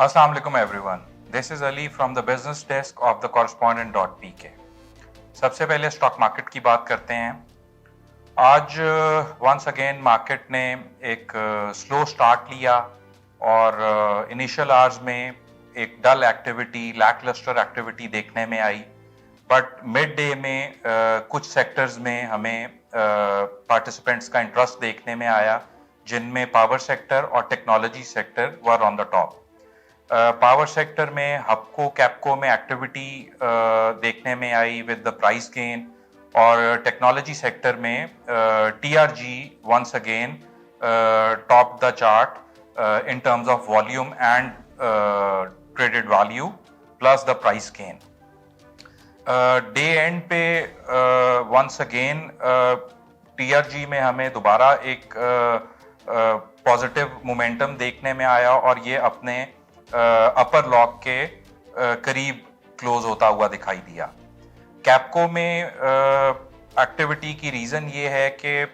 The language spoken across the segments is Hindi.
Assalamu alaikum everyone. This is Ali from the business desk of the correspondent.pk. सबसे पहले स्टॉक मार्केट की बात करते हैं। आज वंस अगेन मार्केट ने एक स्लो स्टार्ट लिया और इनिशियल आवर्स में एक डल एक्टिविटी, लैकलस्टर एक्टिविटी देखने में आई, बट मिड डे में कुछ सेक्टर्स में हमें पार्टिसिपेंट्स का इंटरेस्ट देखने में आया, जिनमें पावर सेक्टर और technology sector were on the top. Power sector में हबको कैपको में एक्टिविटी देखने में आई विद द प्राइस गेन, और टेक्नोलॉजी सेक्टर में TRG once again top the chart in terms of volume and traded value plus the price gain. Day end पे वंस अगेन टीआरजी में हमें दोबारा एक पॉजिटिव मोमेंटम देखने में आया और ये अपने अपर लॉक के करीब क्लोज होता हुआ दिखाई दिया। कैपको में एक्टिविटी की रीज़न ये है कि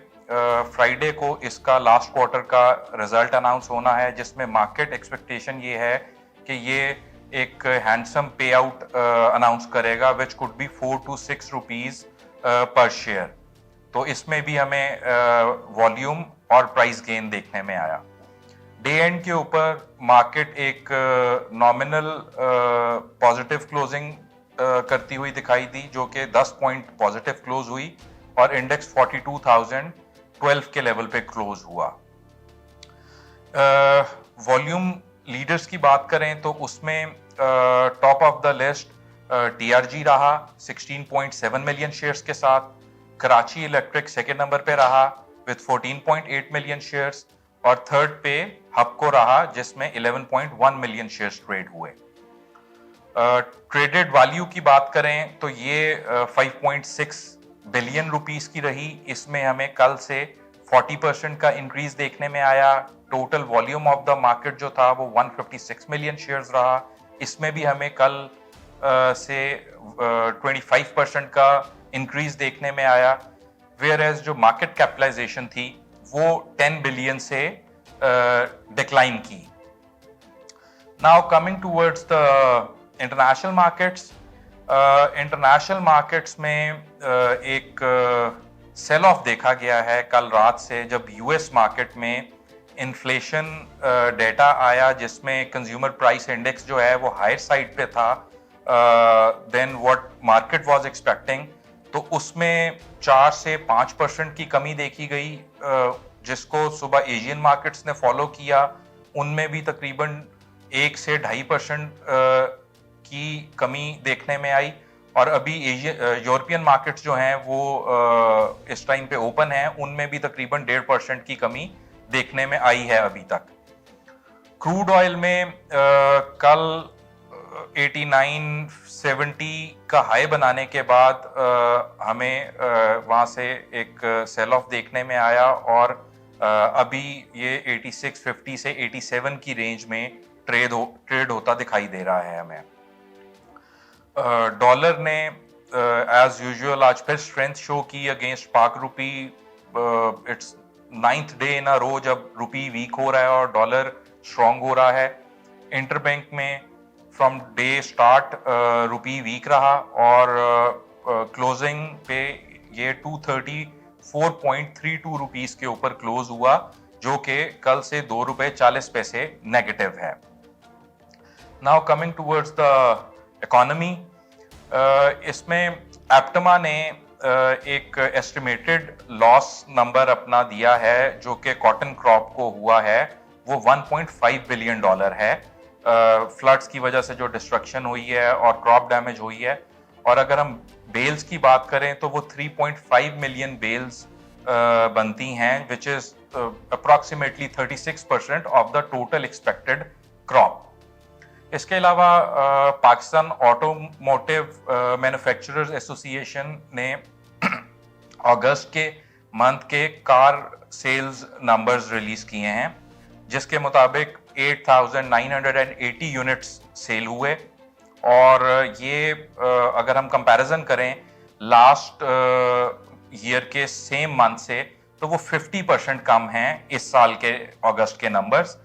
फ्राइडे को इसका लास्ट क्वार्टर का रिजल्ट अनाउंस होना है, जिसमें मार्केट एक्सपेक्टेशन ये है कि ये एक हैंडसम पे आउट अनाउंस करेगा which could be 4 to 6 rupees पर शेयर। तो इसमें भी हमें वॉल्यूम और प्राइस गेन देखने में आया। डे एंड के ऊपर मार्केट एक नॉमिनल पॉजिटिव क्लोजिंग करती हुई दिखाई दी, जो कि 10 पॉइंट पॉजिटिव क्लोज हुई और इंडेक्स 42,012 के लेवल पे क्लोज हुआ। वॉल्यूम लीडर्स की बात करें तो उसमें top of the list TRG रहा 16.7 मिलियन शेयर्स के साथ। कराची इलेक्ट्रिक सेकेंड नंबर पे रहा विद 14.8 मिलियन शेयर्स, और थर्ड पे हबको रहा जिसमें 11.1 मिलियन शेयर्स ट्रेड हुए। ट्रेडेड वैल्यू की बात करें तो ये 5.6 बिलियन रुपीस की रही। इसमें हमें कल से 40% का इंक्रीज देखने में आया। Total volume of the market जो था वो 156 मिलियन शेयर्स रहा। इसमें भी हमें कल से 25% का इंक्रीज देखने में आया, वेयर एज जो मार्केट कैपिटलाइजेशन थी वो 10 बिलियन से डिक्लाइन की। Now coming towards the international markets. International markets में एक सेल ऑफ देखा गया है कल रात से, जब यूएस मार्केट में इन्फ्लेशन डेटा आया, जिसमें कंज्यूमर प्राइस इंडेक्स जो है वो हायर साइड पे था then what market was expecting. तो उसमें 4 से 5% की कमी देखी गई, जिसको सुबह एशियन मार्केट्स ने फॉलो किया। उनमें भी तकरीबन 1 से 2.5% की कमी देखने में आई, और अभी यूरोपियन मार्केट्स जो हैं वो इस टाइम पे ओपन हैं, उनमें भी तकरीबन 1.5% की कमी देखने में आई है अभी तक। क्रूड ऑयल में कल 89-70 का हाई बनाने के बाद हमें वहाँ से एक सेल ऑफ देखने में आया, और अभी ये 86.50 से 87 की रेंज में ट्रेड होता दिखाई दे रहा है हमें। डॉलर ने एज यूजुअल आज फिर स्ट्रेंथ शो की अगेंस्ट पाक रुपी। इट्स 9th डे इन अ रो जब रुपी वीक हो रहा है और डॉलर स्ट्रांग हो रहा है। इंटरबैंक में from day start rupee weak रहा और क्लोजिंग पे ये 234.32 रुपीस के ऊपर क्लोज हुआ, जो कि कल से 2 रुपए 40 पैसे नेगेटिव है। Now coming towards the economy, इसमें एप्टमा ने एक एस्टिमेटेड लॉस नंबर अपना दिया है, जो कि कॉटन क्रॉप को हुआ है वो $1.5 बिलियन है। फ्लड्स की वजह से जो डिस्ट्रक्शन हुई है और क्रॉप डैमेज हुई है। और अगर हम बेल्स की बात करें तो वो 3.5 मिलियन बेल्स बनती हैं, which is approximately 36% of the total expected crop. इसके अलावा पाकिस्तान ऑटोमोटिव मैन्युफैक्चरर्स एसोसिएशन ने अगस्त के मंथ के कार सेल्स नंबर्स रिलीज किए हैं, जिसके मुताबिक 8,980 यूनिट्स सेल हुए, और ये अगर हम कंपैरिजन करें लास्ट ईयर के सेम मंथ से तो वो 50% कम हैं इस साल के अगस्त के नंबर्स।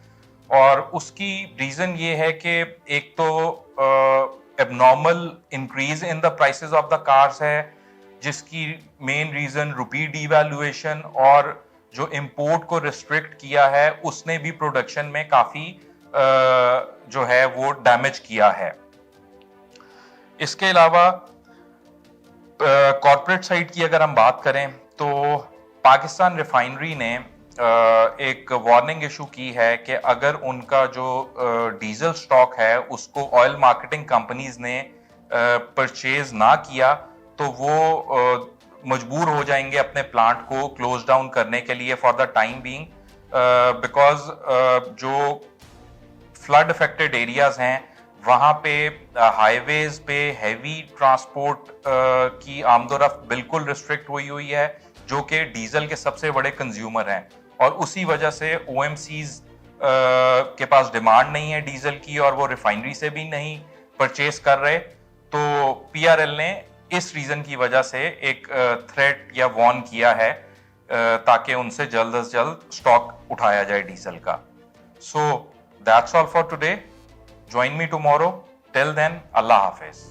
और उसकी रीजन ये है कि एक तो abnormal increase in the prices of the cars है, जिसकी मेन रीजन रुपी डीवैल्यूएशन और जो इंपोर्ट को रिस्ट्रिक्ट किया है उसने भी प्रोडक्शन में काफी जो है वो डैमेज किया है। इसके अलावा कॉर्पोरेट साइड की अगर हम बात करें तो पाकिस्तान रिफाइनरी ने एक वार्निंग इशू की है कि अगर उनका जो डीजल स्टॉक है उसको ऑयल मार्केटिंग कंपनीज ने परचेज ना किया तो वो मजबूर हो जाएंगे अपने प्लांट को क्लोज डाउन करने के लिए for the time being, because जो फ्लड अफेक्टेड एरियाज हैं वहां पे हाईवेज पे हैवी ट्रांसपोर्ट की आमदोरफ्त बिल्कुल रिस्ट्रिक्ट हुई है, जो कि डीजल के सबसे बड़े कंज्यूमर हैं, और उसी वजह से ओएमसीज के पास डिमांड नहीं है डीजल की और वो रिफाइनरी से भी नहीं परचेस कर रहे। तो पीआरएल ने इस रीजन की वजह से एक थ्रेट या वॉर्न किया है ताकि उनसे जल्द से जल्द स्टॉक उठाया जाए डीजल का। सो that's all for today. Join me tomorrow. Till then, Allah Hafiz.